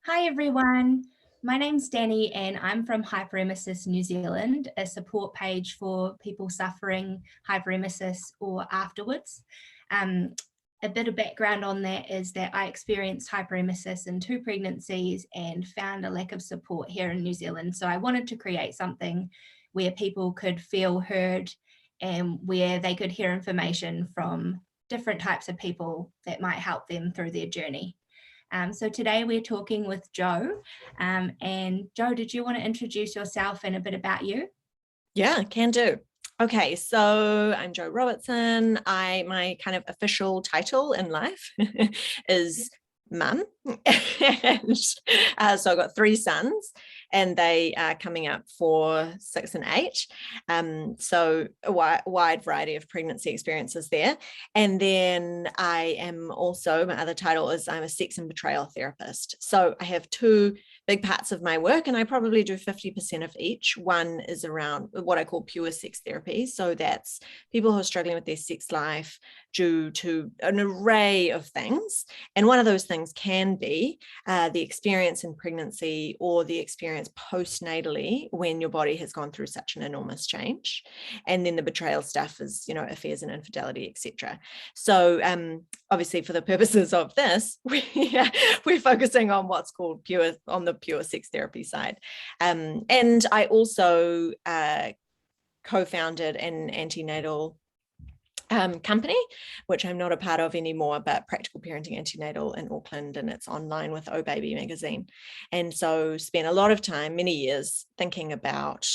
Hi everyone, my name's Danny and I'm from Hyperemesis New Zealand, a support page for people suffering hyperemesis or afterwards. A bit of background on that is that I experienced hyperemesis in 2 pregnancies and found a lack of support here in New Zealand. So I wanted to create something where people could feel heard and where they could hear information from different types of people that might help them through their journey. So today we're talking with Joe. And Joe, did you want to introduce yourself and a bit about you? Yeah, can do. Okay, so I'm Joe Robertson. My kind of official title in life is mum. And so I've got 3 sons and they are coming up for 6 and 8. So a wide variety of pregnancy experiences there. And then I am also, my other title is I'm a sex and betrayal therapist. So I have 2 big parts of my work, and I probably do 50% of each. One is around what I call pure sex therapy. So that's people who are struggling with their sex life due to an array of things. And one of those things can be the experience in pregnancy or the experience postnatally when your body has gone through such an enormous change. And then the betrayal stuff is, affairs and infidelity, etc. So obviously for the purposes of this, we're focusing on what's called on the pure sex therapy side. And I also co-founded an antenatal company, which I'm not a part of anymore, but Practical Parenting Antenatal in Auckland, and it's online with Oh Baby magazine. And so spent a lot of time, many years, thinking about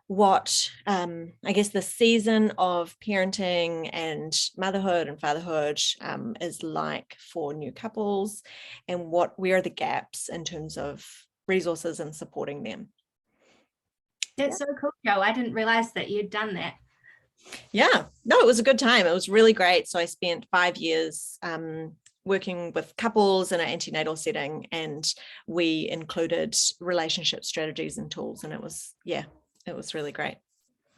what I guess the season of parenting and motherhood and fatherhood is like for new couples, and where are the gaps in terms of resources and supporting them. That's so cool, Joe. I didn't realize that you'd done that. Yeah, no, it was a good time. It was really great. So I spent 5 years working with couples in an antenatal setting, and we included relationship strategies and tools, and it was really great.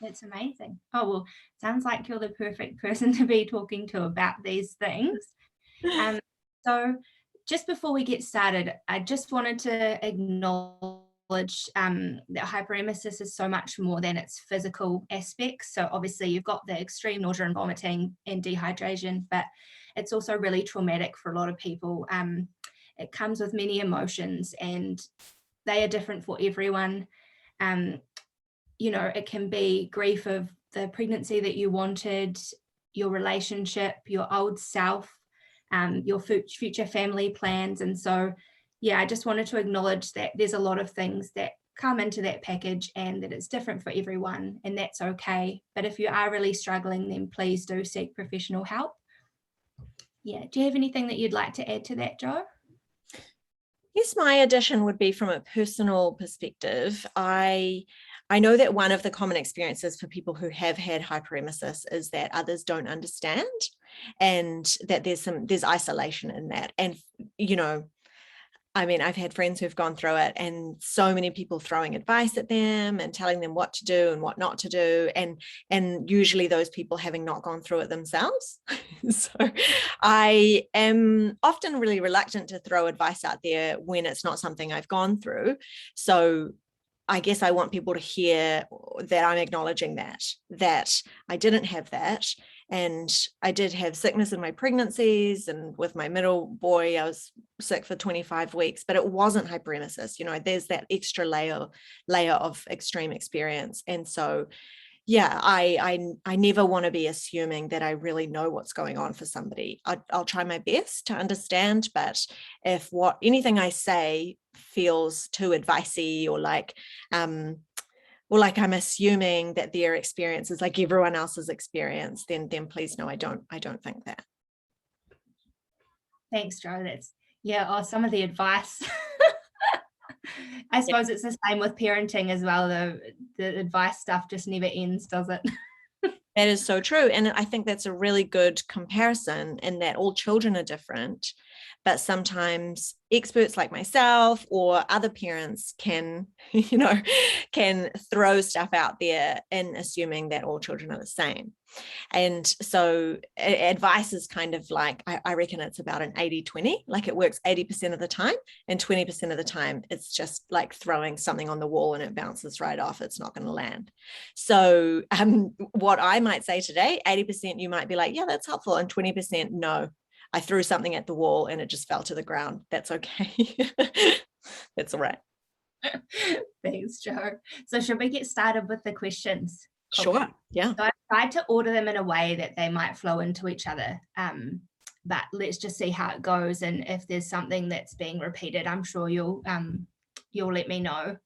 That's amazing. Oh, well, sounds like you're the perfect person to be talking to about these things. So just before we get started, I just wanted to acknowledge that hyperemesis is so much more than its physical aspects. So obviously you've got the extreme nausea and vomiting and dehydration, but it's also really traumatic for a lot of people. It comes with many emotions and they are different for everyone. It can be grief of the pregnancy that you wanted, your relationship, your old self, your future family plans. And so, I just wanted to acknowledge that there's a lot of things that come into that package and that it's different for everyone, and that's okay. But if you are really struggling, then please do seek professional help. Yeah. Do you have anything that you'd like to add to that, Joe? Yes, my addition would be from a personal perspective. I know that one of the common experiences for people who have had hyperemesis is that others don't understand, and that there's isolation in that. And, I've had friends who've gone through it, and so many people throwing advice at them and telling them what to do and what not to do. And usually those people having not gone through it themselves. So I am often really reluctant to throw advice out there when it's not something I've gone through. So I guess I want people to hear that I'm acknowledging that I didn't have that. And I did have sickness in my pregnancies, and with my middle boy, I was sick for 25 weeks, but it wasn't hyperemesis. There's that extra layer of extreme experience. And so, I never want to be assuming that I really know what's going on for somebody. I'll try my best to understand, but if anything I say feels too advicey or like I'm assuming that their experience is like everyone else's experience, then please no, I don't think that. Thanks, Joe. Some of the advice. I suppose it's the same with parenting as well. The advice stuff just never ends, does it? That is so true. And I think that's a really good comparison, in that all children are different, but sometimes experts like myself or other parents can, can throw stuff out there in assuming that all children are the same. And so advice is kind of like, I reckon it's about an 80-20, like it works 80% of the time, and 20% of the time it's just like throwing something on the wall and it bounces right off. It's not going to land. So what I might say today, 80% you might be like, yeah, that's helpful, and 20% no, I threw something at the wall and it just fell to the ground. That's okay. That's all right. Thanks, Jo. So should we get started with the questions? Sure. Yeah. So I tried to order them in a way that they might flow into each other. But let's just see how it goes. And if there's something that's being repeated, I'm sure you'll let me know.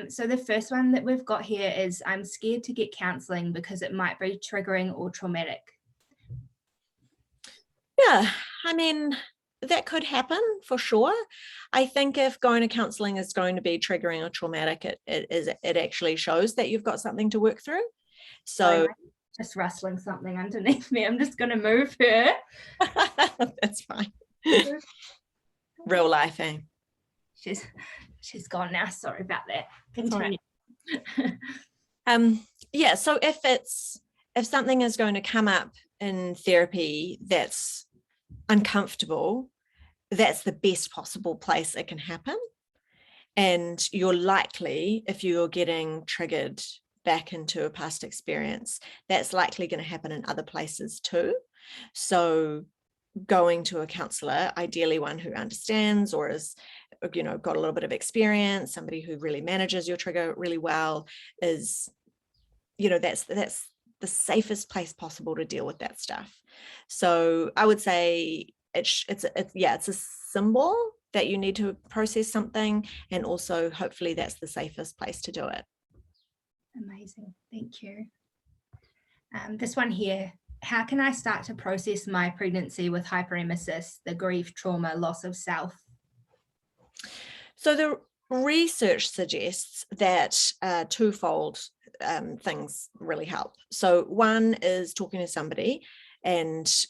So the first one that we've got here is, I'm scared to get counselling because it might be triggering or traumatic. Yeah, I mean, that could happen for sure. I think if going to counselling is going to be triggering or traumatic, it actually shows that you've got something to work through. So just rustling something underneath me. I'm just going to move her. That's fine. Real life, eh? She's gone now. Sorry about that. Continue. Yeah. So if something is going to come up in therapy that's uncomfortable, that's the best possible place it can happen. And you're likely, if you're getting triggered back into a past experience, that's likely going to happen in other places too. So going to a counsellor, ideally one who understands or is, got a little bit of experience, somebody who really manages your trigger really well, is, that's the safest place possible to deal with that stuff. So I would say it's a symbol that you need to process something, and also hopefully that's the safest place to do it. Amazing, thank you. This one here, how can I start to process my pregnancy with hyperemesis, the grief, trauma, loss of self? So the research suggests that twofold things really help. So one is talking to somebody and,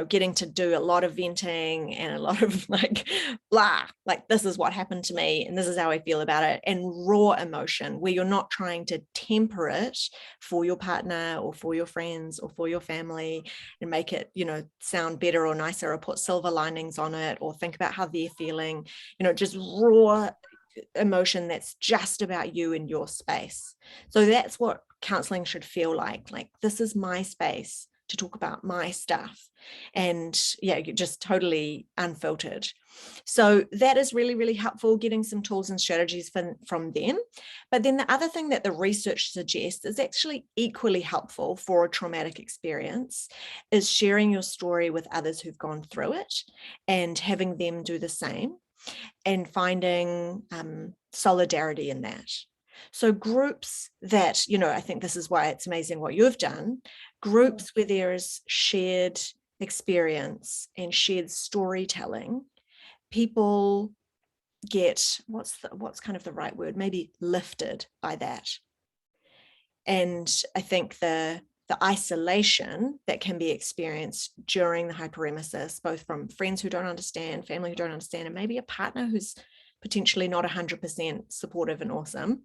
getting to do a lot of venting and a lot of like this is what happened to me and this is how I feel about it, and raw emotion where you're not trying to temper it for your partner or for your friends or for your family and make it, sound better or nicer or put silver linings on it or think about how they're feeling, just raw emotion that's just about you and your space. So that's what counseling should feel like this is my space to talk about my stuff, and you're just totally unfiltered. So that is really, really helpful, getting some tools and strategies from them. But then the other thing that the research suggests is actually equally helpful for a traumatic experience is sharing your story with others who've gone through it and having them do the same, and finding solidarity in that. So groups that, I think this is why it's amazing what you've done, groups where there is shared experience and shared storytelling, people get, what's kind of the right word, maybe lifted by that. And I think the isolation that can be experienced during the hyperemesis, both from friends who don't understand, family who don't understand, and maybe a partner who's potentially not 100% supportive and awesome.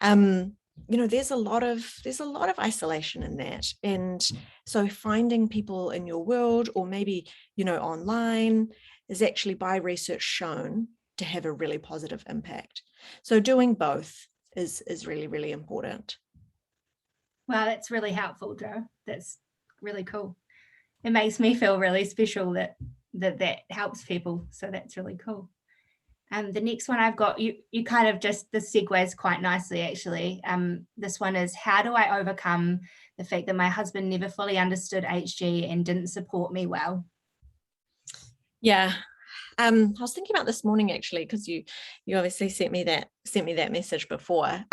There's a lot of isolation in that. And so finding people in your world, or maybe, online, is actually by research shown to have a really positive impact. So doing both is really, really important. Wow, that's really helpful, Jo. That's really cool. It makes me feel really special that helps people. So that's really cool. The next one I've got, you kind of just, this segues quite nicely actually. This one is, how do I overcome the fact that my husband never fully understood HG and didn't support me well? Yeah. I was thinking about this morning actually, because you obviously sent me that message before,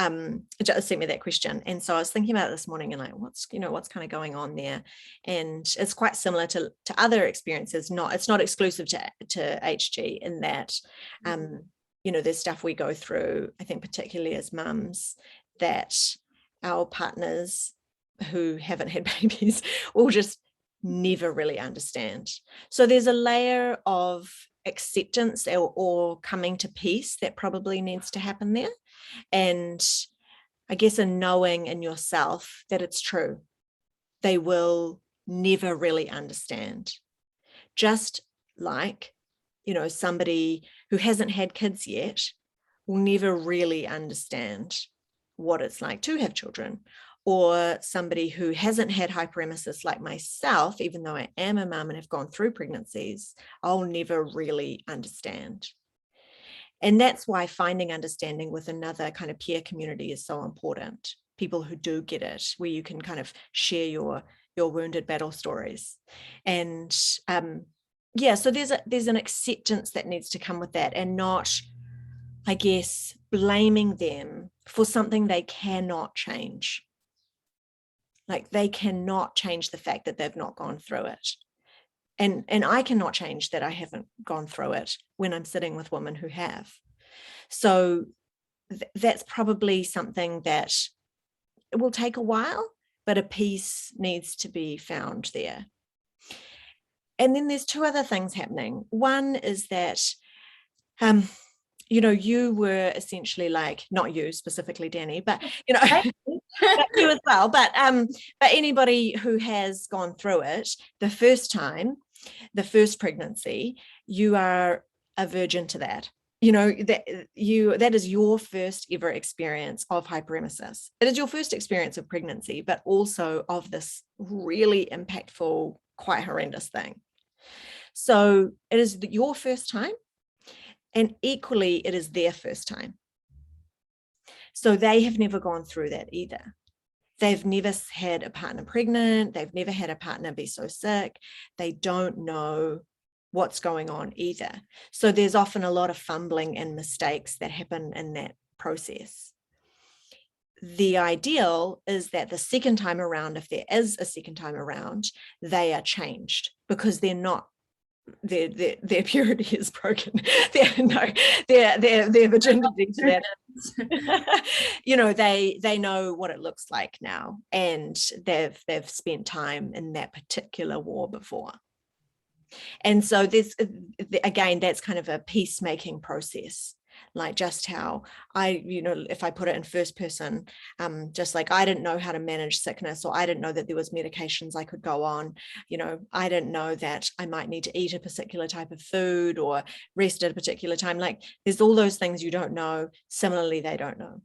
just sent me that question, and so I was thinking about it this morning and like, what's kind of going on there, and it's quite similar to other experiences. It's not exclusive to HG in that, there's stuff we go through, I think particularly as mums, that our partners who haven't had babies will just never really understand. So there's a layer of acceptance or coming to peace that probably needs to happen there. And I guess a knowing in yourself that it's true. They will never really understand. Just like, somebody who hasn't had kids yet will never really understand what it's like to have children, or somebody who hasn't had hyperemesis like myself, even though I am a mum and have gone through pregnancies, I'll never really understand. And that's why finding understanding with another kind of peer community is so important. People who do get it, where you can kind of share your wounded battle stories. And so there's an acceptance that needs to come with that, and not, I guess, blaming them for something they cannot change. Like, they cannot change the fact that they've not gone through it. And I cannot change that I haven't gone through it when I'm sitting with women who have. So that's probably something that it will take a while, but a peace needs to be found there. And then there's two other things happening. One is that, you were essentially like, not you specifically, Danny, but, but you as well. But anybody who has gone through it the first time, the first pregnancy, you are a virgin to that. That is your first ever experience of hyperemesis. It is your first experience of pregnancy, but also of this really impactful, quite horrendous thing. So it is your first time, and equally it is their first time. So they have never gone through that either. They've never had a partner pregnant. They've never had a partner be so sick. They don't know what's going on either. So there's often a lot of fumbling and mistakes that happen in that process. The ideal is that the second time around, if there is a second time around, they are changed, because they're not, their purity is broken. Their virginity to that. They know what it looks like now, and they've spent time in that particular war before. And so there's, again, that's kind of a peacemaking process. Like, just how if I put it in first person, just like, I didn't know how to manage sickness, or I didn't know that there was medications I could go on. I didn't know that I might need to eat a particular type of food or rest at a particular time. Like, there's all those things you don't know. Similarly, they don't know.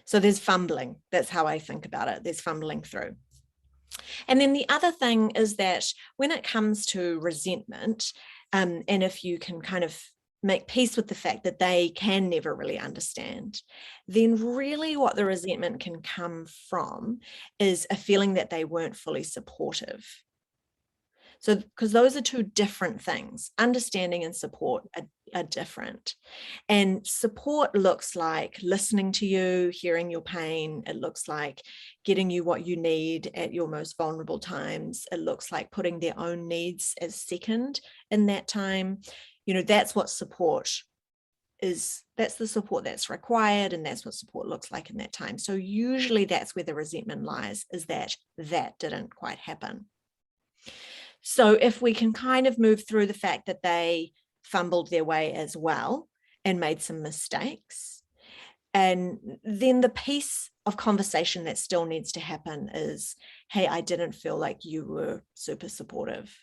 So there's fumbling. That's how I think about it. There's fumbling through. And then the other thing is that when it comes to resentment, and if you can kind of make peace with the fact that they can never really understand, then really what the resentment can come from is a feeling that they weren't fully supportive. So, because those are two different things. Understanding and support are different. And support looks like listening to you, hearing your pain. It looks like getting you what you need at your most vulnerable times. It looks like putting their own needs as second in that time. That's what support is. That's the support that's required, and that's what support looks like in that time. So usually that's where the resentment lies, is that didn't quite happen. So if we can kind of move through the fact that they fumbled their way as well and made some mistakes, and then the piece of conversation that still needs to happen is, hey, I didn't feel like you were super supportive,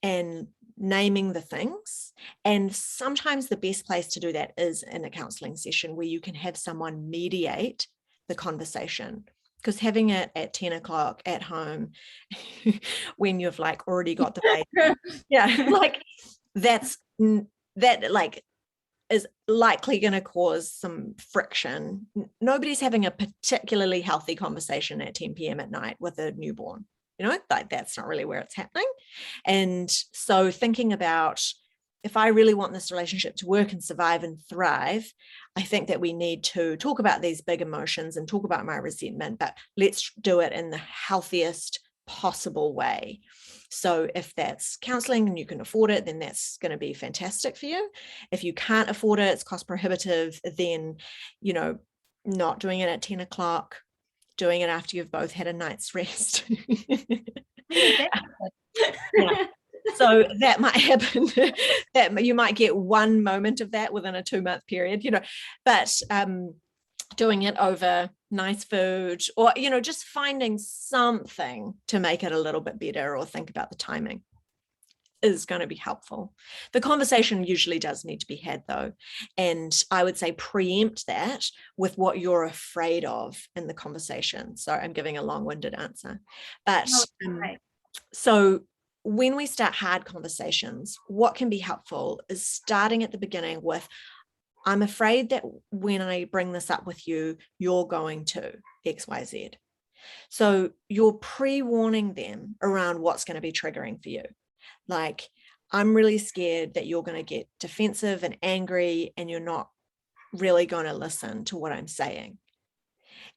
and naming the things. And sometimes the best place to do that is in a counselling session, where you can have someone mediate the conversation. Because having it at 10 o'clock at home when you've like already got the baby, like that is likely going to cause some friction. Nobody's having a particularly healthy conversation at 10 p.m. at night with a newborn. Like, that's not really where it's happening. And so thinking about, if I really want this relationship to work and survive and thrive, I think that we need to talk about these big emotions and talk about my resentment, but let's do it in the healthiest possible way. So if that's counselling and you can afford it, then that's going to be fantastic for you. If you can't afford it, it's cost prohibitive, then, not doing it at 10 o'clock, doing it after you've both had a night's rest. Yeah. So that might happen, that you might get one moment of that within a 2-month period, but doing it over nice food, or, just finding something to make it a little bit better, or think about the timing, is going to be helpful. The conversation usually does need to be had, though, and I would say preempt that with what you're afraid of in the conversation. So I'm giving a long-winded answer, but so when we start hard conversations, what can be helpful is starting at the beginning with, I'm afraid that when I bring this up with you, you're going to XYZ. So you're pre-warning them around what's going to be triggering for you. Like, I'm really scared that you're going to get defensive and angry, and you're not really going to listen to what I'm saying.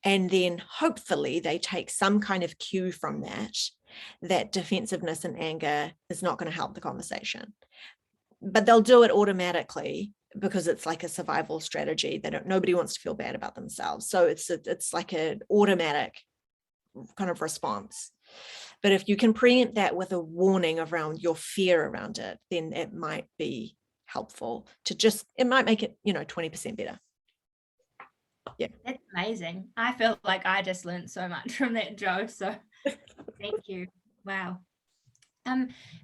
And then hopefully they take some kind of cue from that defensiveness and anger is not going to help the conversation. But they'll do it automatically because it's like a survival strategy. Nobody wants to feel bad about themselves. So it's like an automatic kind of response. But if you can preempt that with a warning around your fear around it, then it might be helpful it might make it, 20% better. Yeah. That's amazing. I feel like I just learned so much from that, Joe. So thank you. Wow.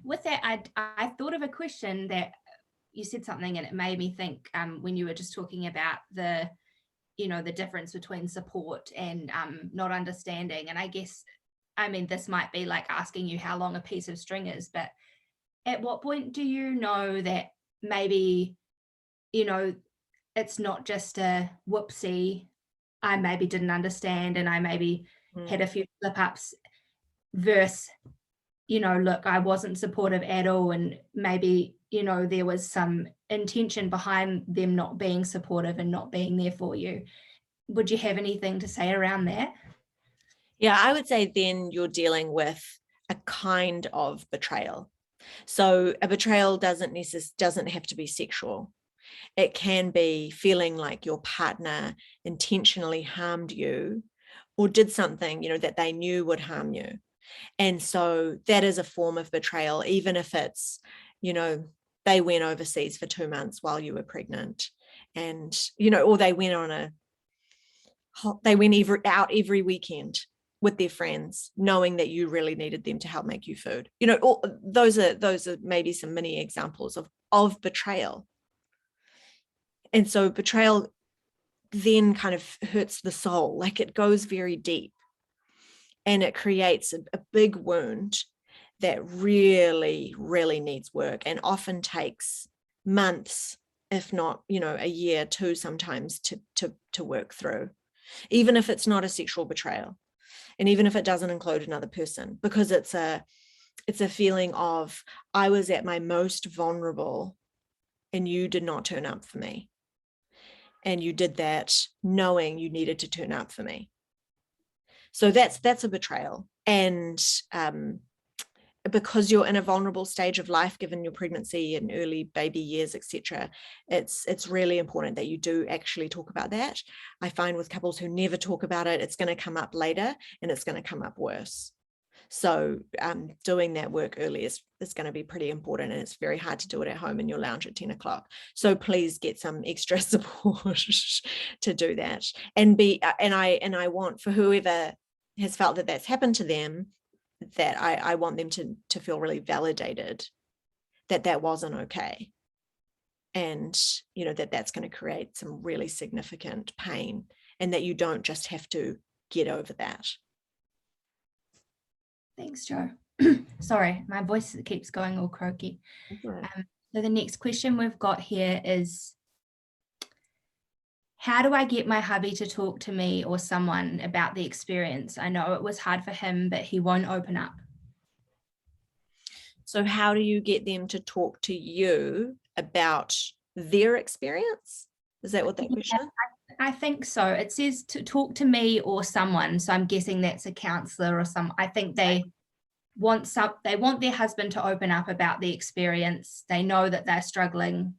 With that, I thought of a question that you said something, and it made me think when you were just talking about the difference between support and not understanding. And I guess, this might be like asking you how long a piece of string is, but at what point do you know that maybe, it's not just a whoopsie, I maybe didn't understand and I maybe had a few slip ups, versus, look, I wasn't supportive at all, and maybe, there was some intention behind them not being supportive and not being there for you. Would you have anything to say around that? Yeah, I would say then you're dealing with a kind of betrayal. So a betrayal doesn't have to be sexual. It can be feeling like your partner intentionally harmed you or did something, that they knew would harm you. And so that is a form of betrayal, even if it's, they went overseas for 2 months while you were pregnant, and, or they went out every weekend with their friends, knowing that you really needed them to help make you food. Those are maybe some mini examples of betrayal. And so betrayal then kind of hurts the soul, like it goes very deep, and it creates a big wound that really, really needs work, and often takes months, if not, a year, 2 sometimes, to work through, even if it's not a sexual betrayal. And even if it doesn't include another person, because it's a feeling of, I was at my most vulnerable and you did not turn up for me. And you did that knowing you needed to turn up for me. So that's a betrayal. And because you're in a vulnerable stage of life, given your pregnancy and early baby years, etc., it's really important that you do actually talk about that. I find with couples who never talk about it, it's going to come up later and it's going to come up worse. So doing that work early is going to be pretty important, and it's very hard to do it at home in your lounge at 10 o'clock. So please get some extra support to do that. And I want, for whoever has felt that that's happened to them, that I want them to feel really validated that wasn't okay. And, that's going to create some really significant pain, and that you don't just have to get over that. Thanks, Jo. Sorry, my voice keeps going all croaky. Right. So the next question we've got here is, how do I get my hubby to talk to me or someone about the experience? I know it was hard for him, but he won't open up. So how do you get them to talk to you about their experience? Is that what that question is? I think so. It says to talk to me or someone. So I'm guessing that's a counselor or I think they want their husband to open up about the experience. They know that they're struggling,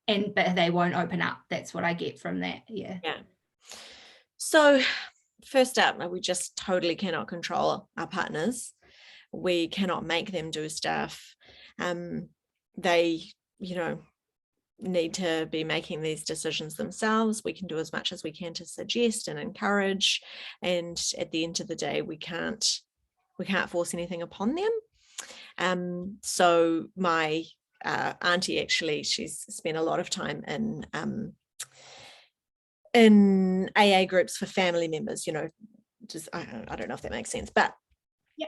but they won't open up. That's what I get from that. Yeah. So first up, we just totally cannot control our partners We cannot make them do stuff. They, need to be making these decisions themselves. We can do as much as we can to suggest and encourage, and at the end of the day, we can't force anything upon them. So my auntie, actually, she's spent a lot of time in AA groups for family members, just I don't know if that makes sense, but yeah.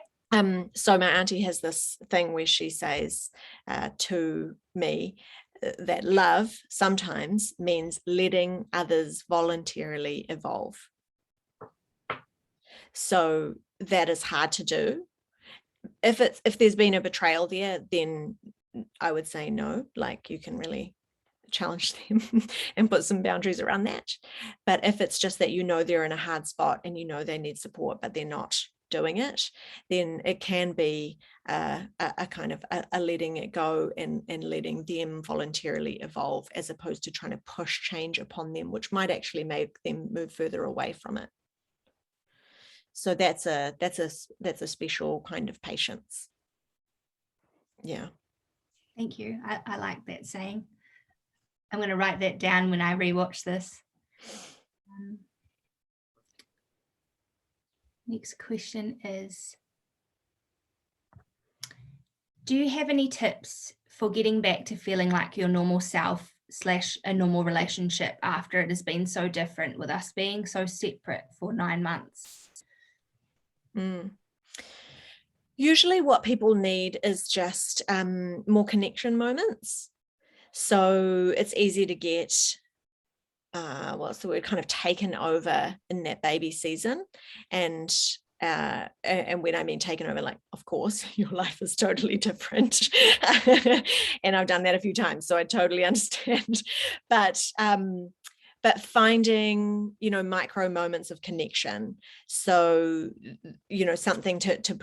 So my auntie has this thing where she says to me that love sometimes means letting others voluntarily evolve. So that is hard to do. If there's been a betrayal there, then I would say no, like you can really challenge them and put some boundaries around that. But if it's just that they're in a hard spot and they need support, but they're not doing it, then it can be a kind of a letting it go and letting them voluntarily evolve, as opposed to trying to push change upon them, which might actually make them move further away from it. So that's a special kind of patience. Yeah. Thank you. I like that saying. I'm going to write that down when I rewatch this. Next question is, do you have any tips for getting back to feeling like your normal self / a normal relationship after it has been so different, with us being so separate for 9 months? Usually what people need is just more connection moments. So it's easy to get, what's the word, kind of taken over in that baby season. And when I mean taken over, like, of course, your life is totally different. And I've done that a few times, so I totally understand. But finding, micro moments of connection. So, something to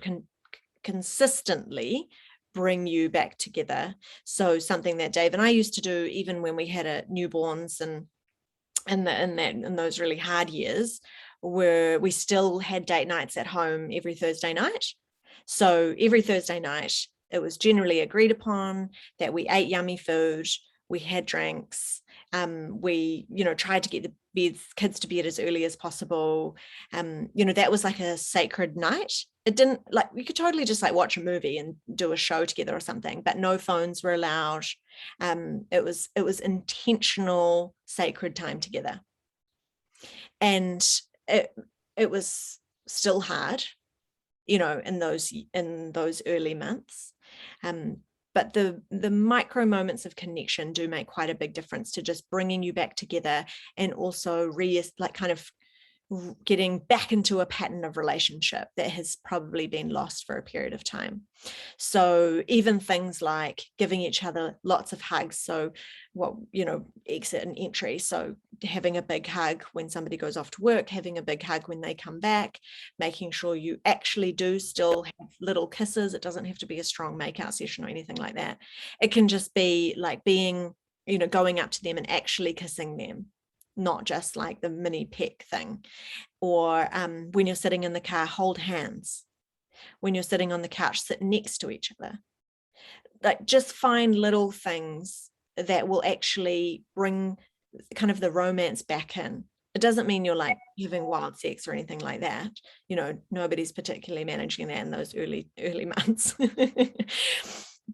consistently bring you back together. So something that Dave and I used to do, even when we had newborns and in those really hard years, where we still had date nights at home every Thursday night. So every Thursday night, it was generally agreed upon that we ate yummy food, we had drinks, we, tried to get the kids to bed as early as possible. That was like a sacred night. It didn't, like, we could totally just like watch a movie and do a show together or something, but no phones were allowed. It was intentional, sacred time together. And it was still hard, in those early months. But the micro moments of connection do make quite a big difference to just bringing you back together, and also kind of getting back into a pattern of relationship that has probably been lost for a period of time. So even things like giving each other lots of hugs. So exit and entry. So having a big hug when somebody goes off to work, having a big hug when they come back, making sure you actually do still have little kisses. It doesn't have to be a strong makeout session or anything like that. It can just be like being, going up to them and actually kissing them, not just like the mini peck thing. Or when you're sitting in the car, hold hands. When you're sitting on the couch, sit next to each other. Like, just find little things that will actually bring kind of the romance back in. It doesn't mean you're like having wild sex or anything like that. Nobody's particularly managing that in those early months.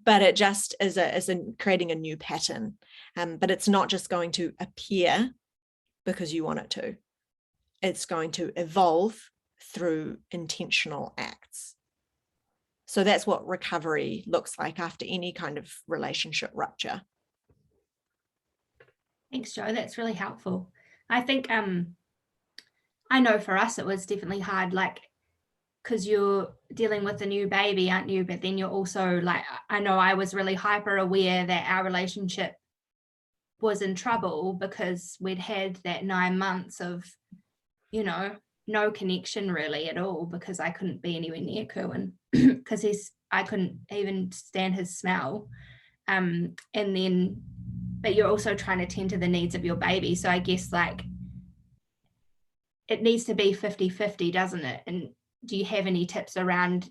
But it just is creating a new pattern. But it's not just going to appear because you want it to. It's going to evolve through intentional acts. So that's what recovery looks like after any kind of relationship rupture. Thanks, Jo. That's really helpful. I think I know for us it was definitely hard, like, because you're dealing with a new baby, aren't you? But then you're also like, I know I was really hyper aware that our relationship was in trouble because we'd had that 9 months of, no connection really at all, because I couldn't be anywhere near Kerwin because I couldn't even stand his smell. And then, but you're also trying to tend to the needs of your baby. So I guess like it needs to be 50-50, doesn't it? And do you have any tips around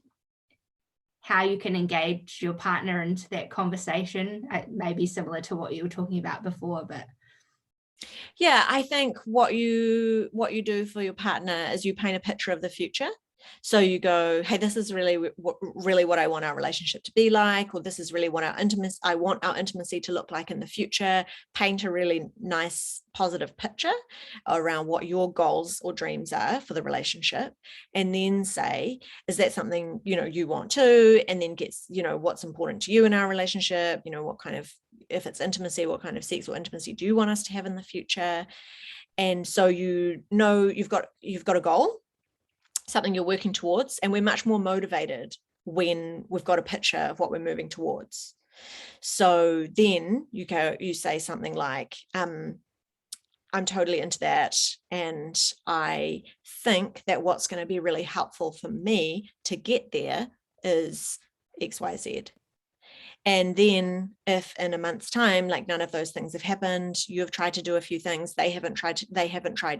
how you can engage your partner into that conversation. It may be similar to what you were talking about before, but yeah, I think what you do for your partner is you paint a picture of the future. So you go, hey, this is really what I want our relationship to be like, or this is really what I want our intimacy to look like in the future. Paint a really nice, positive picture around what your goals or dreams are for the relationship, and then say, is that something, you want to? And then gets, what's important to you in our relationship? What kind of, if it's intimacy, what kind of sex or intimacy do you want us to have in the future? And so you've got a goal, something you're working towards, and we're much more motivated when we've got a picture of what we're moving towards. So then you say something like, I'm totally into that, and I think that what's going to be really helpful for me to get there is XYZ. And then if in a month's time, like none of those things have happened, you've tried to do a few things, they haven't tried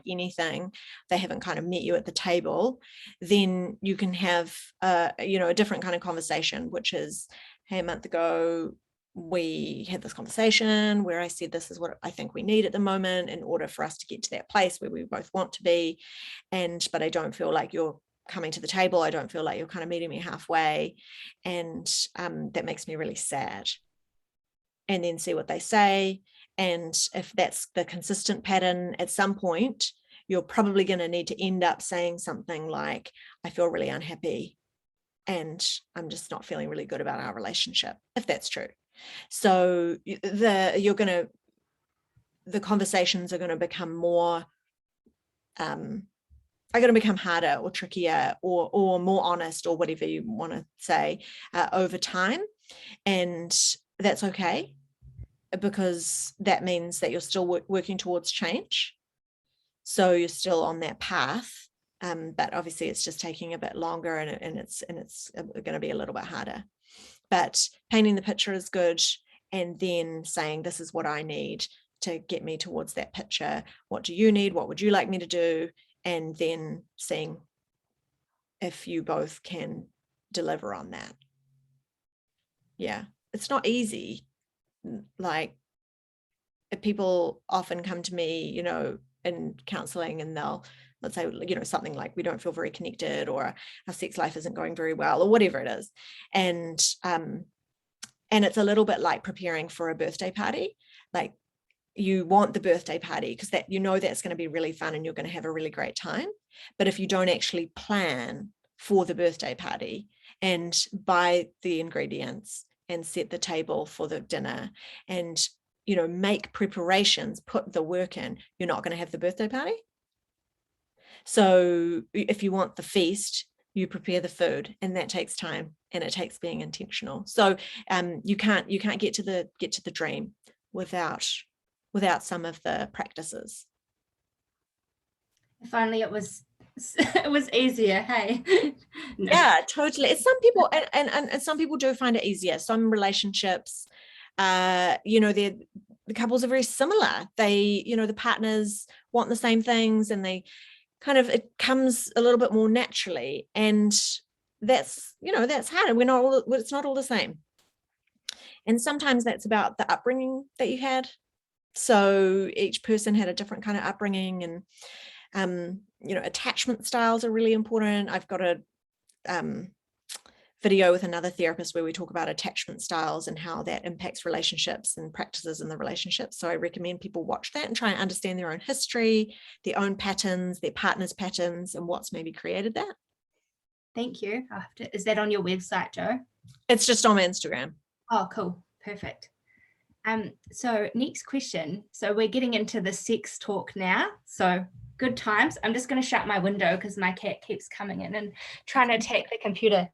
anything, they haven't kind of met you at the table, then you can have a different kind of conversation, which is, hey, a month ago, we had this conversation where I said, this is what I think we need at the moment in order for us to get to that place where we both want to be. But I don't feel like you're coming to the table. I don't feel like you're kind of meeting me halfway. And that makes me really sad. And then see what they say. And if that's the consistent pattern, at some point, you're probably going to need to end up saying something like, I feel really unhappy and I'm just not feeling really good about our relationship, if that's true. So the conversations are going to become more are going to become harder or trickier or more honest, or whatever you want to say, over time. And that's okay, because that means that you're still working towards change. So you're still on that path, but obviously it's just taking a bit longer, and it's going to be a little bit harder. But painting the picture is good, and then saying, this is what I need to get me towards that picture. What do you need? What would you like me to do? And then seeing if you both can deliver on that. Yeah, it's not easy. Like, if people often come to me, in counselling, and let's say, something like, we don't feel very connected, or our sex life isn't going very well, or whatever it is. And it's a little bit like preparing for a birthday party. Like, you want the birthday party because that's going to be really fun and you're going to have a really great time. But if you don't actually plan for the birthday party and buy the ingredients and set the table for the dinner and, make preparations, put the work in, you're not going to have the birthday party. So if you want the feast, you prepare the food, and that takes time, and it takes being intentional. So you can't get to the dream without some of the practices. If only it was easier, hey? No. Yeah, totally. It's some people, and some people do find it easier. Some relationships, the couples are very similar. They, the partners want the same things, and they it comes a little bit more naturally. And that's hard. It's not all the same. And sometimes that's about the upbringing that you had. So each person had a different kind of upbringing, and attachment styles are really important. I've got a video with another therapist where we talk about attachment styles and how that impacts relationships and practices in the relationships. So I recommend people watch that and try and understand their own history, their own patterns, their partner's patterns, and what's maybe created that. Thank you. Is that on your website, Jo? It's just on my Instagram. Oh, cool. Perfect. So next question. So we're getting into the sex talk now. So good times. I'm just going to shut my window because my cat keeps coming in and trying to attack the computer.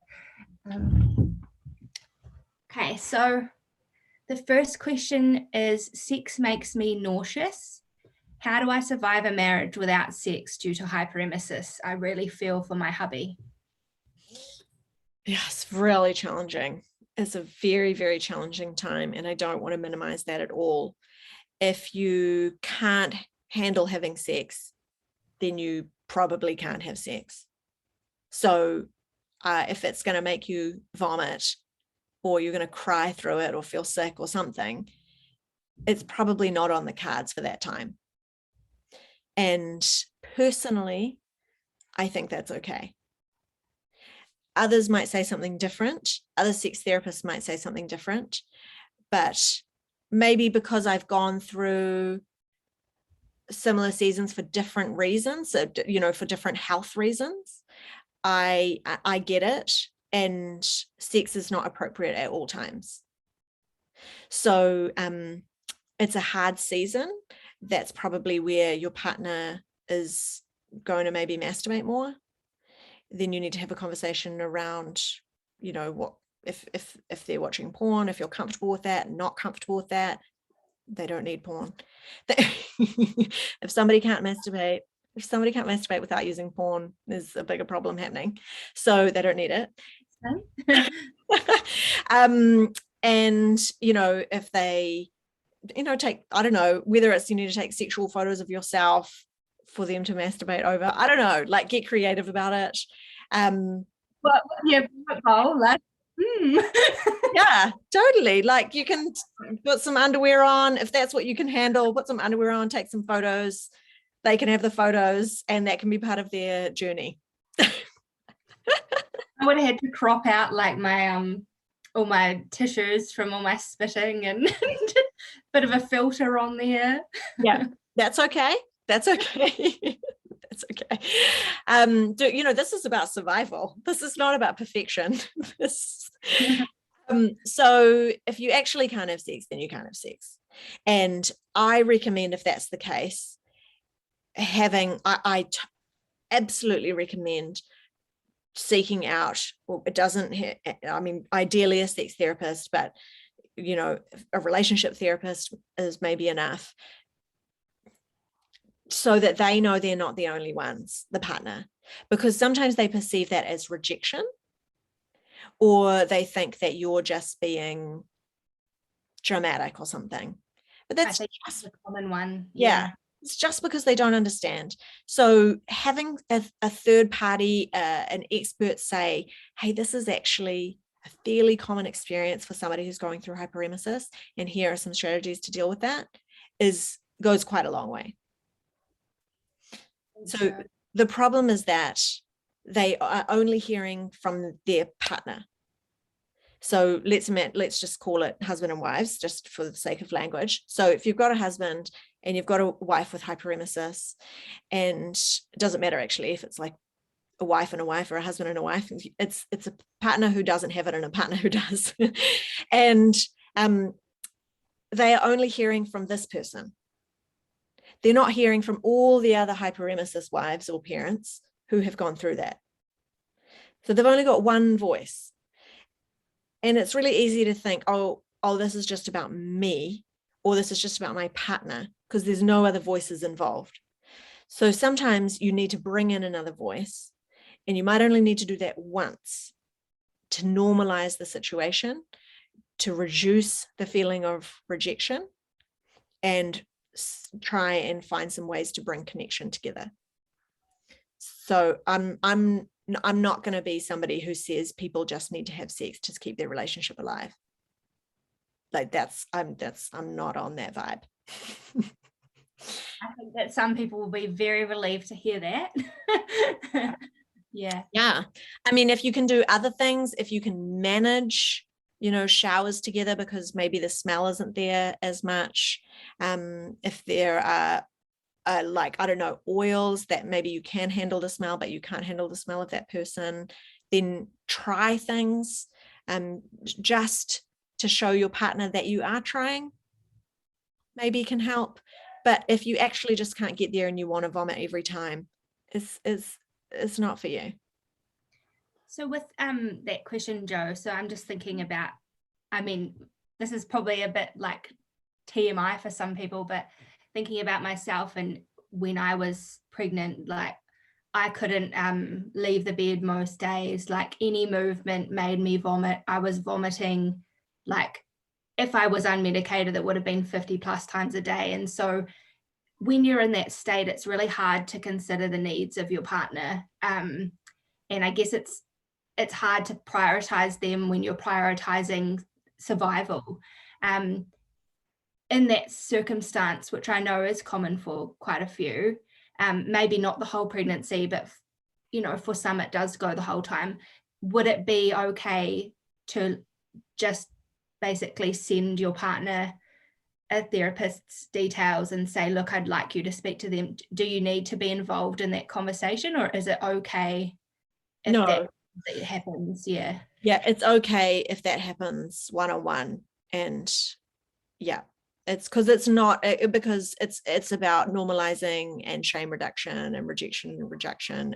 Okay, so the first question is, sex makes me nauseous. How do I survive a marriage without sex due to hyperemesis? I really feel for my hubby. Yeah, it's really challenging. It's a very, very challenging time, and I don't want to minimize that at all. If you can't handle having sex, then you probably can't have sex. So if it's going to make you vomit or you're going to cry through it or feel sick or something, it's probably not on the cards for that time. And personally, I think that's okay. Others might say something different. Other sex therapists might say something different. But maybe because I've gone through similar seasons for different reasons, so, for different health reasons, I get it. And sex is not appropriate at all times. So it's a hard season. That's probably where your partner is going to maybe masturbate more. Then you need to have a conversation around, what if they're watching porn, if you're comfortable with that, not comfortable with that, they don't need porn. If somebody can't masturbate without using porn, there's a bigger problem happening. So they don't need it. And if they take, I don't know, whether it's you need to take sexual photos of yourself for them to masturbate over, I don't know, like get creative about it. But yeah, like yeah, totally. Like you can put some underwear on if that's what you can handle, put some underwear on, take some photos. They can have the photos and that can be part of their journey. I would have had to crop out like my all my tissues from all my spitting and bit of a filter on there. Yeah, that's okay. That's okay. That's okay. This is about survival. This is not about perfection. So if you actually can't have sex, then you can't have sex. And I recommend, if that's the case, I absolutely recommend seeking out, well, it doesn't, ideally a sex therapist, but, a relationship therapist is maybe enough, so that they know they're not the only ones, the partner, because sometimes they perceive that as rejection, or they think that you're just being dramatic or something. But that's just a common one. Yeah. It's just because they don't understand. So having a third party, an expert say, hey, this is actually a fairly common experience for somebody who's going through hyperemesis, and here are some strategies to deal with that, goes quite a long way. So the problem is that they are only hearing from their partner. So let's just call it husband and wives, just for the sake of language. So if you've got a husband and you've got a wife with hyperemesis, and it doesn't matter actually if it's like a wife and a wife or a husband and a wife, it's a partner who doesn't have it and a partner who does. And they are only hearing from this person. They're not hearing from all the other hyperemesis wives or parents who have gone through that. So they've only got one voice. And it's really easy to think, oh, this is just about me, or this is just about my partner, because there's no other voices involved. So sometimes you need to bring in another voice, and you might only need to do that once to normalize the situation, to reduce the feeling of rejection, and try and find some ways to bring connection together. So I'm not going to be somebody who says people just need to have sex to keep their relationship alive. Like I'm not on that vibe. I think that some people will be very relieved to hear that. Yeah. I mean, if you can do other things, if you can manage, showers together because maybe the smell isn't there as much. If there are like, I don't know, oils that maybe you can handle the smell, but you can't handle the smell of that person, then try things just to show your partner that you are trying. Maybe can help. But if you actually just can't get there and you want to vomit every time, it's not for you. So with that question, Joe, so I'm just thinking about, this is probably a bit like TMI for some people, but thinking about myself, and when I was pregnant, like I couldn't leave the bed most days. Like any movement made me vomit. I was vomiting, like if I was unmedicated, it would have been 50 plus times a day. And so when you're in that state, it's really hard to consider the needs of your partner. And I guess it's it's hard to prioritize them when you're prioritizing survival. In that circumstance, which I know is common for quite a few, maybe not the whole pregnancy, but for some it does go the whole time. Would it be okay to just basically send your partner a therapist's details and say, look, I'd like you to speak to them? Do you need to be involved in that conversation, or is it okay if that happens? Yeah, it's okay if that happens one-on-one. And it's because it's not, because it's about normalizing and shame reduction and rejection and rejection.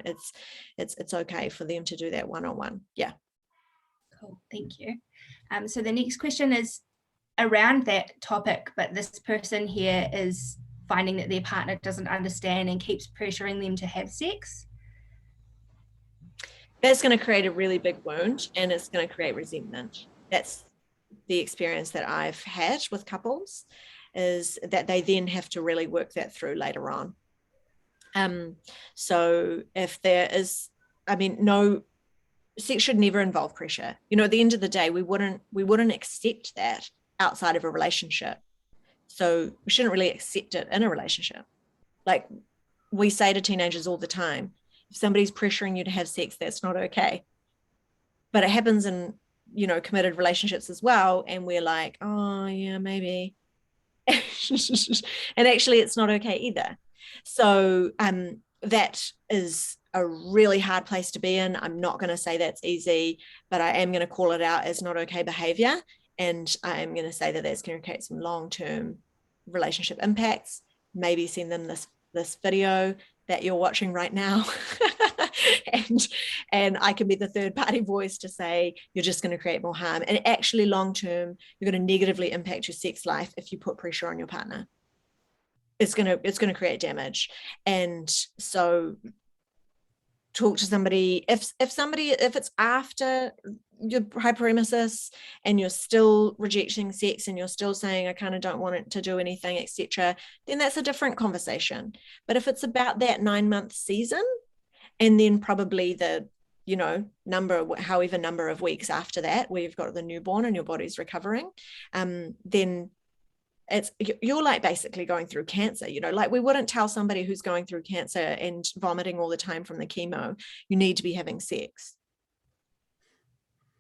It's okay for them to do that one-on-one. Yeah. Cool, thank you. So the next question is around that topic, but this person here is finding that their partner doesn't understand and keeps pressuring them to have sex. That's going to create a really big wound, and it's going to create resentment. That's the experience that I've had with couples, is that they then have to really work that through later on. So if there is, no, sex should never involve pressure. At the end of the day, we wouldn't accept that outside of a relationship. So we shouldn't really accept it in a relationship. Like we say to teenagers all the time, if somebody's pressuring you to have sex, that's not okay. But it happens in, committed relationships as well. And we're like, oh yeah, maybe. And actually it's not okay either. So that is a really hard place to be in. I'm not going to say that's easy, but I am going to call it out as not okay behavior. And I am going to say that that's going to create some long-term relationship impacts. Maybe send them this video that you're watching right now. and I can be the third party voice to say, you're just going to create more harm. And actually long-term, you're going to negatively impact your sex life if you put pressure on your partner. It's going to create damage. And so talk to somebody. If it's after your hyperemesis and you're still rejecting sex and you're still saying, I kind of don't want it to do anything, etc., then that's a different conversation. But if it's about that 9-month season, and then probably the however number of weeks after that where you've got the newborn and your body's recovering, then you're like basically going through cancer. Like we wouldn't tell somebody who's going through cancer and vomiting all the time from the chemo, you need to be having sex.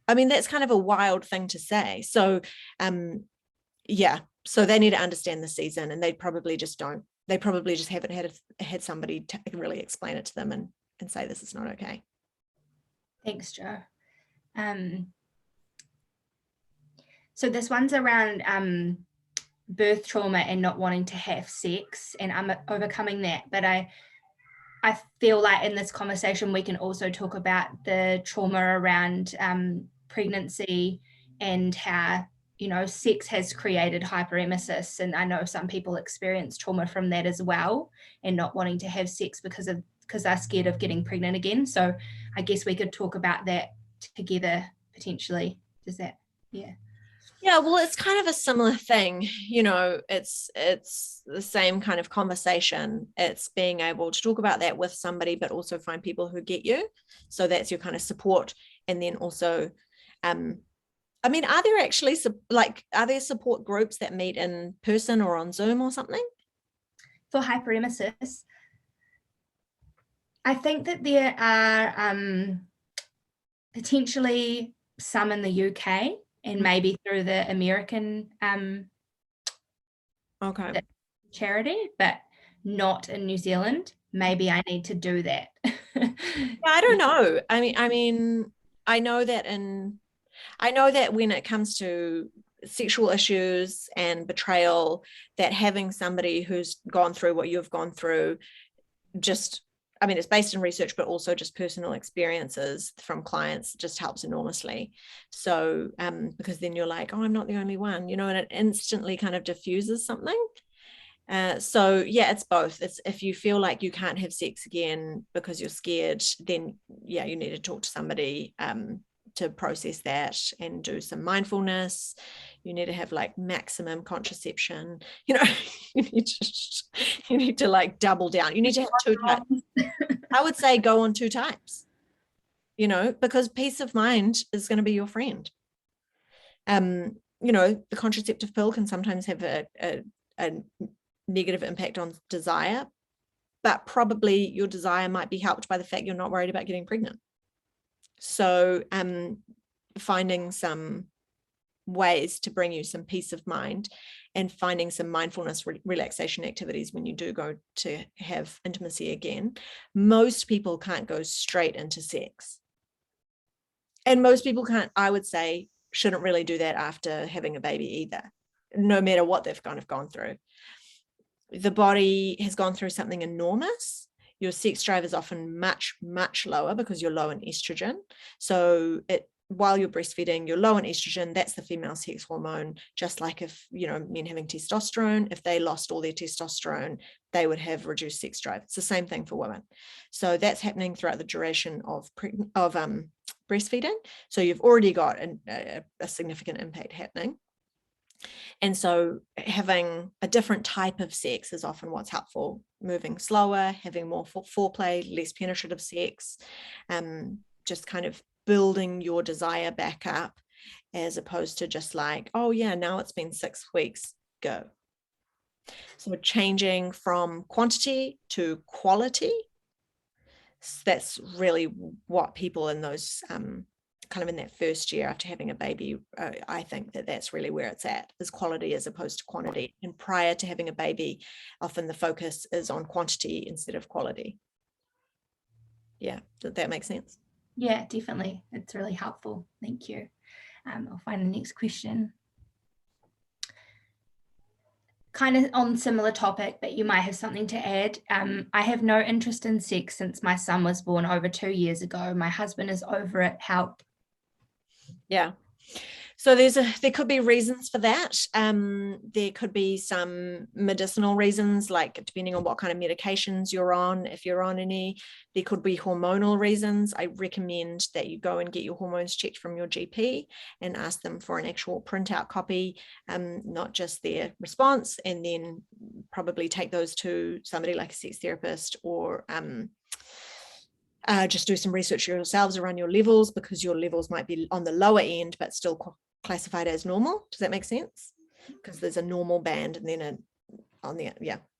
That's kind of a wild thing to say. So so they need to understand the season, and they probably just haven't had somebody to really explain it to them and say this is not okay. Thanks, Jo. So this one's around birth trauma and not wanting to have sex, and I'm overcoming that. But I feel like in this conversation we can also talk about the trauma around pregnancy and how sex has created hyperemesis, and I know some people experience trauma from that as well, and not wanting to have sex because they're scared of getting pregnant again. So I guess we could talk about that together potentially. Does that? Yeah, well, it's kind of a similar thing. It's the same kind of conversation. It's being able to talk about that with somebody, but also find people who get you. So that's your kind of support. And then also, are there actually are there support groups that meet in person or on Zoom or something? For hyperemesis, I think that there are potentially some in the UK and maybe through the American charity, but not in New Zealand. Maybe I need to do that. I don't know. I know that when it comes to sexual issues and betrayal, that having somebody who's gone through what you've gone through, it's based in research, but also just personal experiences from clients, just helps enormously. So, because then you're like, oh, I'm not the only one, and it instantly kind of diffuses something. So yeah, it's both. It's if you feel like you can't have sex again because you're scared, then yeah, you need to talk to somebody to process that and do some mindfulness. You need to have like maximum contraception. You need to like double down. You need to have 2 types. I would say go on 2 types. because peace of mind is going to be your friend. The contraceptive pill can sometimes have a negative impact on desire, but probably your desire might be helped by the fact you're not worried about getting pregnant. So finding some ways to bring you some peace of mind and finding some mindfulness relaxation activities when you do go to have intimacy again. Most people can't go straight into sex. And most people can't, I would say, shouldn't really do that after having a baby either, no matter what they've kind of gone through. The body has gone through something enormous. Your sex drive is often much, much lower because you're low in estrogen. So while you're breastfeeding, you're low in estrogen. That's the female sex hormone. Just like if, men having testosterone, if they lost all their testosterone, they would have reduced sex drive. It's the same thing for women. So that's happening throughout the duration of breastfeeding. So you've already got a significant impact happening. And so having a different type of sex is often what's helpful. Moving slower, having more foreplay, less penetrative sex, just kind of building your desire back up, as opposed to just like, oh yeah, now it's been 6 weeks, go. So changing from quantity to quality. That's really what people in those kind of in that first year after having a baby, I think that's really where it's at, is quality as opposed to quantity. And prior to having a baby, often the focus is on quantity instead of quality. Yeah, does that make sense? Yeah, definitely. It's really helpful. Thank you. I'll find the next question. Kind of on similar topic, but you might have something to add. I have no interest in sex since my son was born over 2 years ago. My husband is over it. Help. Yeah. So there could be reasons for that. There could be some medicinal reasons, like depending on what kind of medications you're on, if you're on any. There could be hormonal reasons. I recommend that you go and get your hormones checked from your GP and ask them for an actual printout copy, not just their response, and then probably take those to somebody like a sex therapist, or just do some research yourselves around your levels, because your levels might be on the lower end but still classified as normal. Does that make sense? Because there's a normal band, and then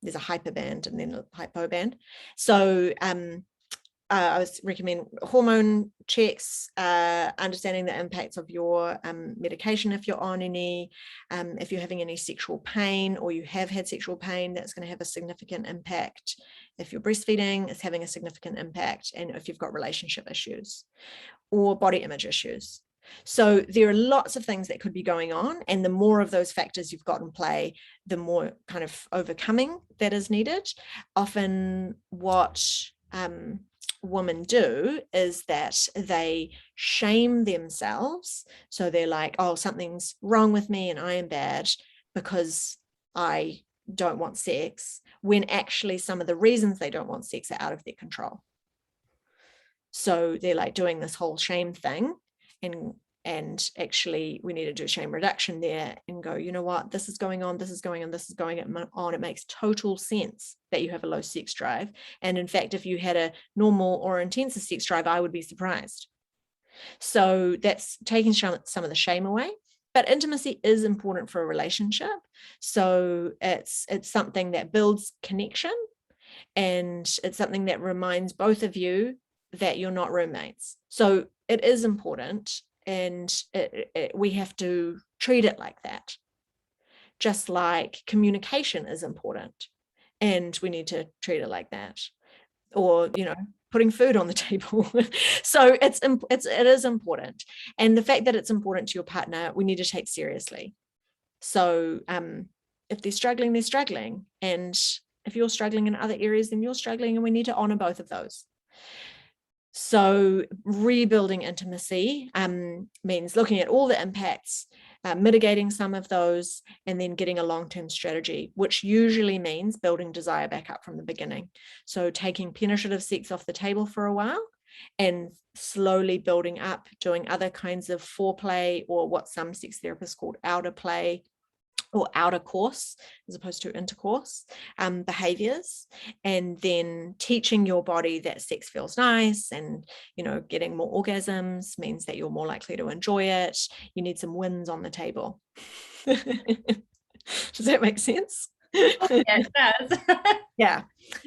there's a hyper band and then a hypo band. So I would recommend hormone checks, understanding the impacts of your medication if you're on any, if you're having any sexual pain or you have had sexual pain, that's going to have a significant impact. If you're breastfeeding, it's having a significant impact, and if you've got relationship issues or body image issues. So there are lots of things that could be going on, and the more of those factors you've got in play, the more kind of overcoming that is needed. Often what women do is that they shame themselves. So they're like, oh, something's wrong with me and I am bad because I don't want sex, when actually some of the reasons they don't want sex are out of their control. So they're like doing this whole shame thing, and actually we need to do shame reduction there and go, you know what, this is going on, this is going on, this is going on. It makes total sense that you have a low sex drive. And in fact, if you had a normal or intensive sex drive, I would be surprised. So that's taking some of the shame away. But intimacy is important for a relationship. So it's something that builds connection, and it's something that reminds both of you that you're not roommates. So it is important, and we have to treat it like that. Just like communication is important, and we need to treat it like that. Or, putting food on the table. So it is important. And the fact that it's important to your partner, we need to take seriously. So if they're struggling, they're struggling. And if you're struggling in other areas, then you're struggling, and we need to honor both of those. So rebuilding intimacy means looking at all the impacts, mitigating some of those, and then getting a long-term strategy, which usually means building desire back up from the beginning. So taking penetrative sex off the table for a while and slowly building up, doing other kinds of foreplay, or what some sex therapists call outer play, or outer course as opposed to intercourse behaviors, and then teaching your body that sex feels nice, and getting more orgasms means that you're more likely to enjoy it. You need some wins on the table. Does that make sense? Yeah, it does. Yeah.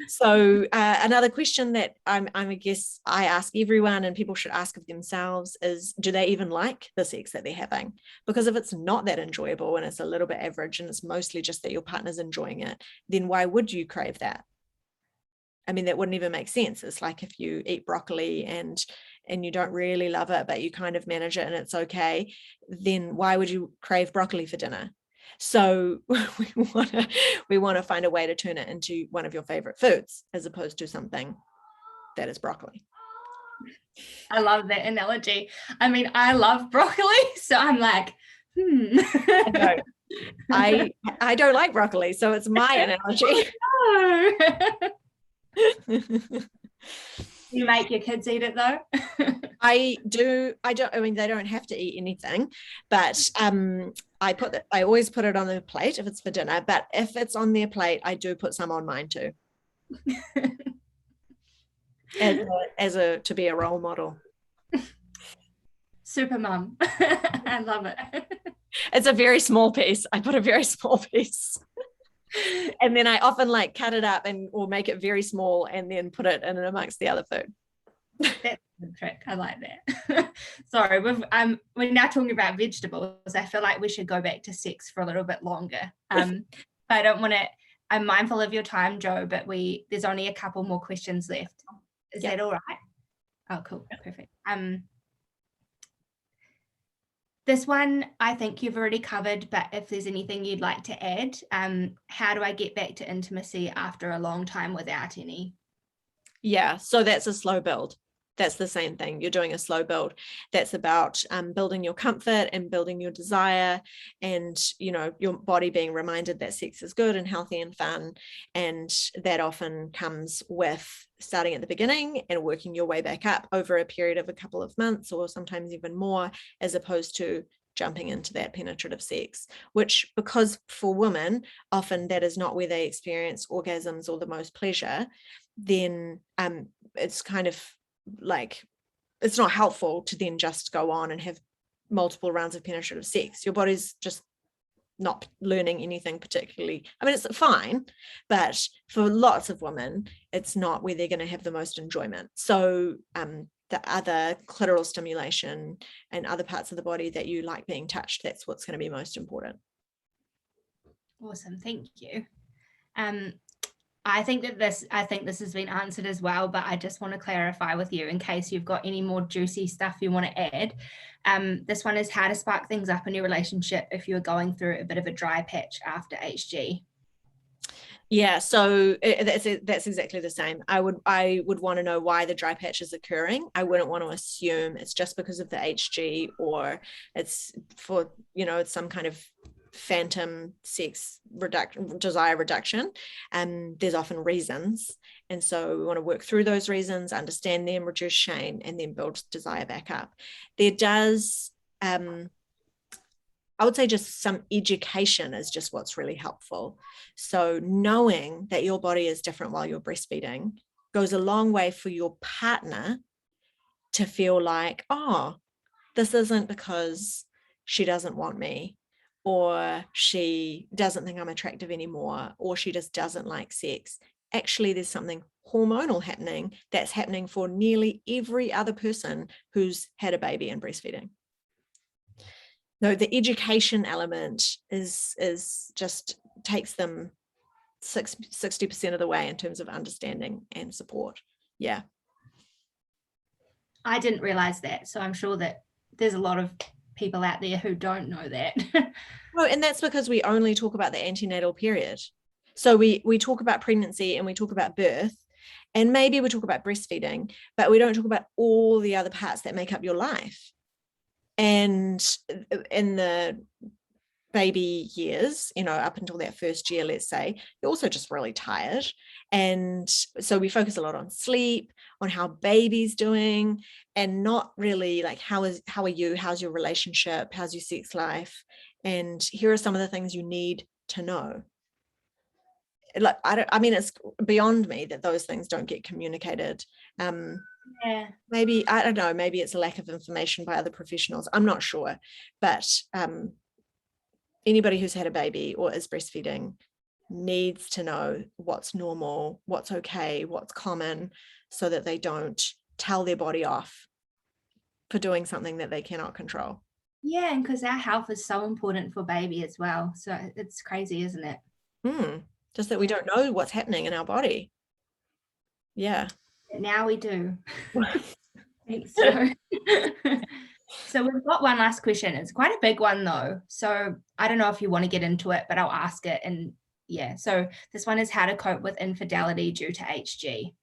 So another question that I guess I ask everyone, and people should ask of themselves, is, do they even like the sex that they're having? Because if it's not that enjoyable and it's a little bit average and it's mostly just that your partner's enjoying it, then why would you crave that? I mean, that wouldn't even make sense. It's like if you eat broccoli and you don't really love it, but you kind of manage it and it's okay, then why would you crave broccoli for dinner? So we want to find a way to turn it into one of your favorite foods as opposed to something that is broccoli. I love that analogy. I mean, I love broccoli, so I'm like, I don't like broccoli, so it's my analogy. You make your kids eat it though? I mean, they don't have to eat anything, but I always put it on the plate if it's for dinner, but if it's on their plate, I do put some on mine too. To be a role model. Super mum. I love it. It's a very small piece. I put a very small piece. And then I often cut it up or make it very small and then put it in amongst the other food. That's a good trick. I like that. Sorry, we're now talking about vegetables. I feel like we should go back to sex for a little bit longer. But I don't want to. I'm mindful of your time, Joe, but there's only a couple more questions left. Is that all right? Oh, cool. Perfect. This one I think you've already covered, but if there's anything you'd like to add, how do I get back to intimacy after a long time without any? Yeah, so that's a slow build. That's the same thing. You're doing a slow build. That's about building your comfort and building your desire, and your body being reminded that sex is good and healthy and fun. And that often comes with starting at the beginning and working your way back up over a period of a couple of months or sometimes even more, as opposed to jumping into that penetrative sex, which, because for women often that is not where they experience orgasms or the most pleasure, then it's kind of it's not helpful to then just go on and have multiple rounds of penetrative sex. Your body's just not learning anything particularly. I mean, it's fine, but for lots of women, it's not where they're going to have the most enjoyment. So the other clitoral stimulation and other parts of the body that you like being touched, that's what's going to be most important. Awesome, thank you. I think this has been answered as well, but I just want to clarify with you in case you've got any more juicy stuff you want to add. This one is how to spark things up in your relationship if you're going through a bit of a dry patch after HG. Yeah, so that's exactly the same. I would want to know why the dry patch is occurring. I wouldn't want to assume it's just because of the HG or it's for, it's some kind of phantom sex desire reduction. There's often reasons. And so we want to work through those reasons, understand them, reduce shame, and then build desire back up. There does, I would say just some education is just what's really helpful. So knowing that your body is different while you're breastfeeding goes a long way for your partner to feel like, oh, this isn't because she doesn't want me, or she doesn't think I'm attractive anymore, or she just doesn't like sex. Actually, there's something hormonal happening that's happening for nearly every other person who's had a baby and breastfeeding. No, the education element is just takes them 60% of the way in terms of understanding and support. Yeah. I didn't realize that. So I'm sure that there's a lot of people out there who don't know that. Well, and that's because we only talk about the antenatal period. So we talk about pregnancy and we talk about birth, and maybe we talk about breastfeeding, but we don't talk about all the other parts that make up your life. And in the baby years, up until that first year, let's say, you're also just really tired. And so we focus a lot on sleep, on how baby's doing, and not really like how are you, how's your relationship, how's your sex life. and here are some of the things you need to know. Like, I mean, it's beyond me that those things don't get communicated. Yeah. Maybe, I don't know, maybe it's a lack of information by other professionals. I'm not sure. But anybody who's had a baby or is breastfeeding needs to know what's normal, what's okay, what's common, so that they don't tell their body off for doing something that they cannot control. Yeah, and because our health is so important for baby as well. So it's crazy, isn't it? Just that we don't know what's happening in our body. Yeah. Now we do. Thanks, Jo. So we've got one last question. It's quite a big one though. So I don't know if you want to get into it, but I'll ask it. And yeah, so this one is how to cope with infidelity due to HG.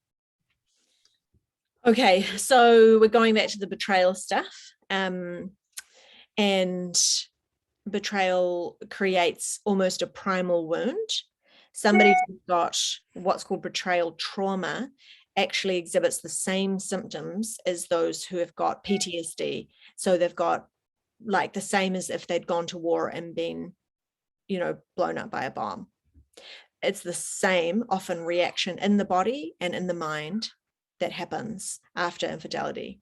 Okay, so we're going back to the betrayal stuff. And betrayal creates almost a primal wound. Somebody who's got what's called betrayal trauma actually exhibits the same symptoms as those who have got PTSD. So they've got like the same as if they'd gone to war and been, blown up by a bomb. It's the same often reaction in the body and in the mind that happens after infidelity.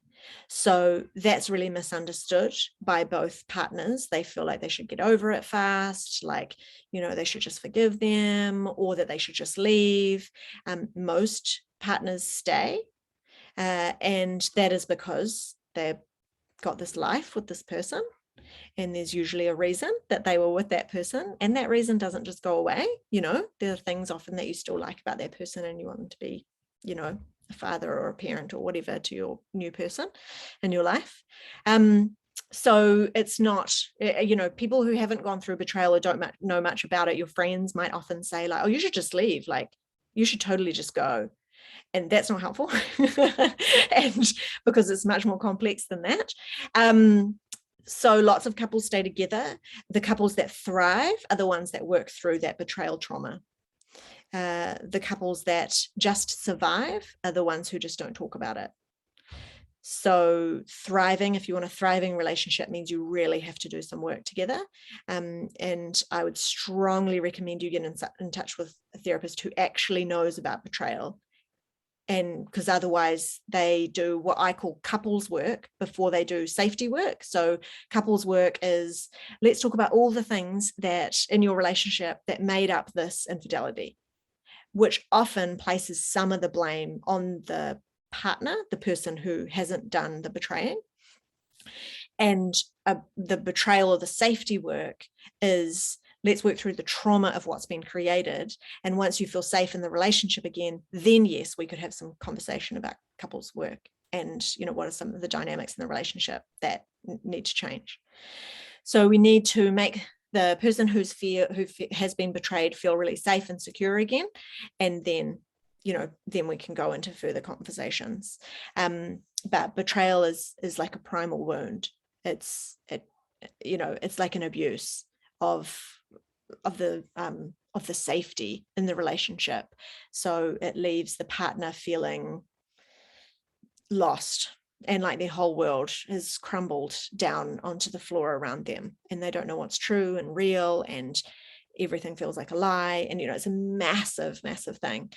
So that's really misunderstood by both partners. They feel like they should get over it fast, like, they should just forgive them, or that they should just leave. Most partners stay, and that is because they've got this life with this person, and there's usually a reason that they were with that person, and that reason doesn't just go away. There are things often that you still like about that person, and you want them to be, a father or a parent or whatever to your new person in your life. So it's not, people who haven't gone through betrayal or don't know much about it, your friends might often say like, oh, you should just leave, like you should totally just go. And that's not helpful. And because it's much more complex than that. So lots of couples stay together. The couples that thrive are the ones that work through that betrayal trauma. The couples that just survive are the ones who just don't talk about it. So thriving, if you want a thriving relationship, means you really have to do some work together. And I would strongly recommend you get in touch with a therapist who actually knows about betrayal. And because otherwise they do what I call couples work before they do safety work. So couples work is, let's talk about all the things that in your relationship that made up this infidelity, which often places some of the blame on the partner, the person who hasn't done the betraying. And the betrayal or the safety work is, let's work through the trauma of what's been created. And once you feel safe in the relationship again, then yes, we could have some conversation about couples work and, what are some of the dynamics in the relationship that need to change. So we need to make the person who has been betrayed feel really safe and secure again. And then, then we can go into further conversations. But betrayal is like a primal wound. It's like an abuse of the safety in the relationship. So it leaves the partner feeling lost and like their whole world has crumbled down onto the floor around them, and they don't know what's true and real, and everything feels like a lie. And it's a massive thing.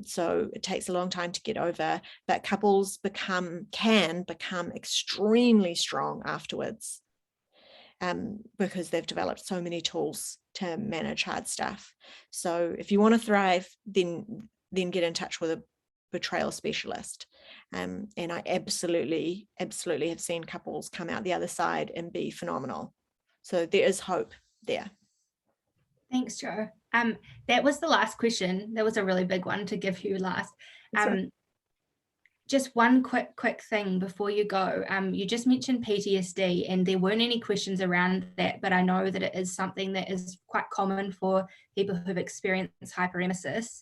So it takes a long time to get over, but couples can become extremely strong afterwards, because they've developed so many tools to manage hard stuff. So if you want to thrive, then get in touch with a betrayal specialist. And I absolutely have seen couples come out the other side and be phenomenal. So there is hope there. Thanks, Jo. That was the last question. That was a really big one to give you last. Just one quick thing before you go. You just mentioned PTSD, and there weren't any questions around that, but I know that it is something that is quite common for people who've experienced hyperemesis.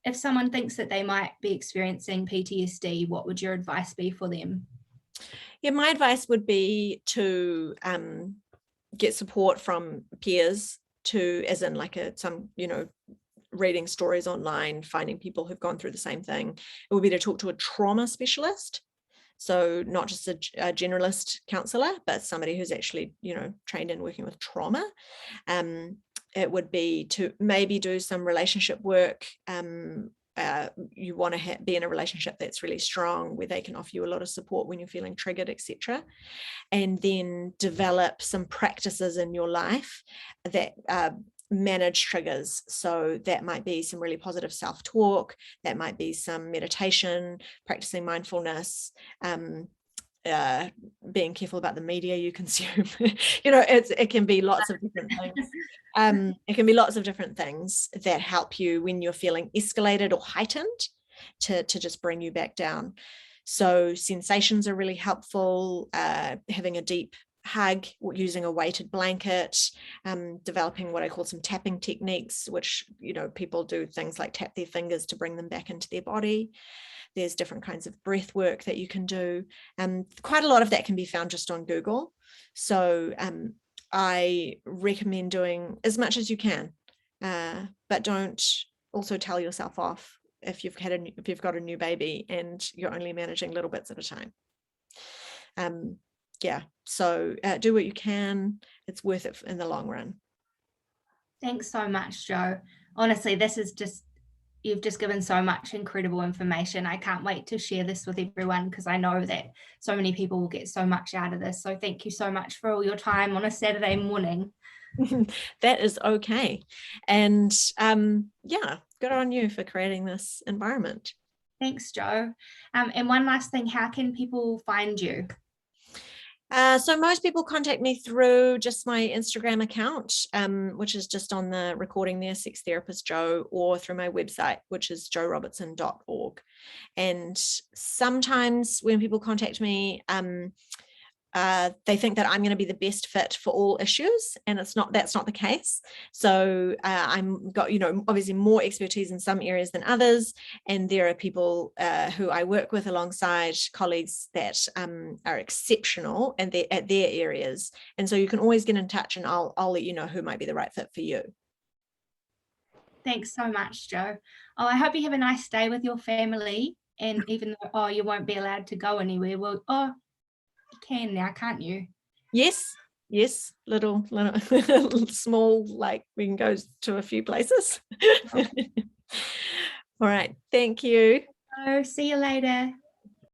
If someone thinks that they might be experiencing PTSD, what would your advice be for them? Yeah, my advice would be to get support from peers, as in like reading stories online, finding people who've gone through the same thing. It would be to talk to a trauma specialist, So not just a generalist counsellor, but somebody who's actually, trained in working with trauma. It would be to maybe do some relationship work. You want to be in a relationship that's really strong, where they can offer you a lot of support when you're feeling triggered, etc. And then develop some practices in your life that manage triggers. So that might be some really positive self-talk, that might be some meditation, practicing mindfulness, being careful about the media you consume. It can be lots of different things. It can be lots of different things that help you when you're feeling escalated or heightened to just bring you back down. So sensations are really helpful. Having a deep hug, using a weighted blanket, developing what I call some tapping techniques, which people do things like tap their fingers to bring them back into their body. There's different kinds of breath work that you can do. Quite a lot of that can be found just on Google. So I recommend doing as much as you can, but don't also tell yourself off if you've got a new baby and you're only managing little bits at a time. So do what you can. It's worth it in the long run. Thanks so much, Jo. Honestly, you've just given so much incredible information. I can't wait to share this with everyone, because I know that so many people will get so much out of this. So thank you so much for all your time on a Saturday morning. That is okay. And good on you for creating this environment. Thanks, Jo. And one last thing, how can people find you? So most people contact me through just my Instagram account, which is just on the recording there, Sex Therapist Jo, or through my website, which is jorobertson.org. And sometimes when people contact me, they think that I'm going to be the best fit for all issues, and that's not the case. So I'm got obviously more expertise in some areas than others, and there are people who I work with alongside colleagues that are exceptional and they're at their areas, and so you can always get in touch, and I'll let you know who might be the right fit for you. Thanks so much, Jo. I hope you have a nice day with your family, and even though you won't be allowed to go anywhere, you can now, can't you? Yes, little small, like we can go to a few places. All right, thank you. See you later.